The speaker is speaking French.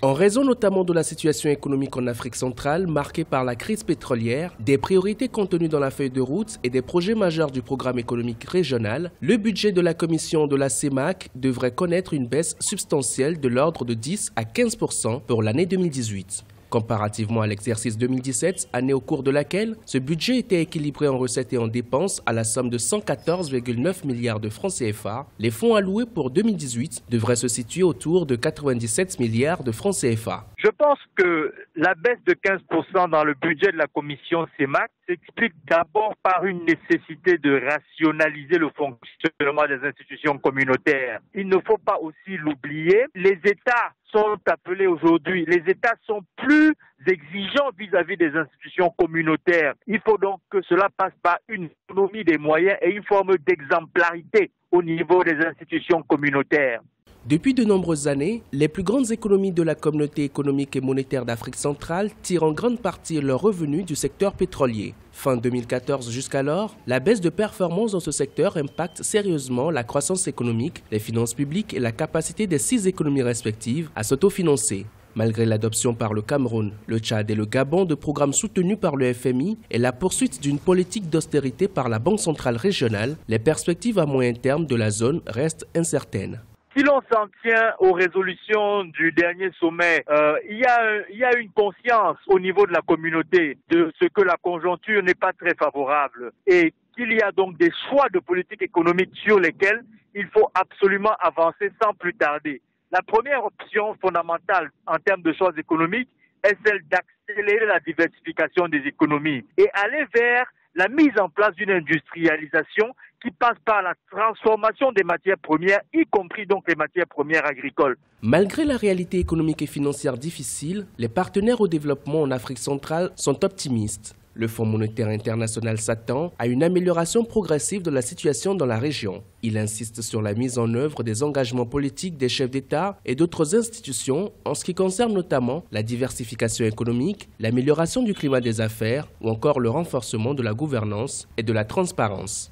En raison notamment de la situation économique en Afrique centrale marquée par la crise pétrolière, des priorités contenues dans la feuille de route et des projets majeurs du programme économique régional, le budget de la commission de la CEMAC devrait connaître une baisse substantielle de l'ordre de 10 à 15% pour l'année 2018. Comparativement à l'exercice 2017, année au cours de laquelle ce budget était équilibré en recettes et en dépenses à la somme de 114,9 milliards de francs CFA, les fonds alloués pour 2018 devraient se situer autour de 97 milliards de francs CFA. Je pense que la baisse de 15% dans le budget de la commission CEMAC s'explique d'abord par une nécessité de rationaliser le fonctionnement des institutions communautaires. Il ne faut pas aussi l'oublier, les États sont appelés aujourd'hui, les États sont plus exigeants vis-à-vis des institutions communautaires. Il faut donc que cela passe par une économie des moyens et une forme d'exemplarité au niveau des institutions communautaires. Depuis de nombreuses années, les plus grandes économies de la communauté économique et monétaire d'Afrique centrale tirent en grande partie leurs revenus du secteur pétrolier. Fin 2014 jusqu'alors, la baisse de performance dans ce secteur impacte sérieusement la croissance économique, les finances publiques et la capacité des 6 économies respectives à s'autofinancer. Malgré l'adoption par le Cameroun, le Tchad et le Gabon de programmes soutenus par le FMI et la poursuite d'une politique d'austérité par la Banque centrale régionale, les perspectives à moyen terme de la zone restent incertaines. Si l'on s'en tient aux résolutions du dernier sommet, il y a une conscience au niveau de la communauté de ce que la conjoncture n'est pas très favorable et qu'il y a donc des choix de politique économique sur lesquels il faut absolument avancer sans plus tarder. La première option fondamentale en termes de choix économiques est celle d'accélérer la diversification des économies et aller vers la mise en place d'une industrialisation qui passe par la transformation des matières premières, y compris donc les matières premières agricoles. Malgré la réalité économique et financière difficile, les partenaires au développement en Afrique centrale sont optimistes. Le Fonds monétaire international s'attend à une amélioration progressive de la situation dans la région. Il insiste sur la mise en œuvre des engagements politiques des chefs d'État et d'autres institutions en ce qui concerne notamment la diversification économique, l'amélioration du climat des affaires ou encore le renforcement de la gouvernance et de la transparence.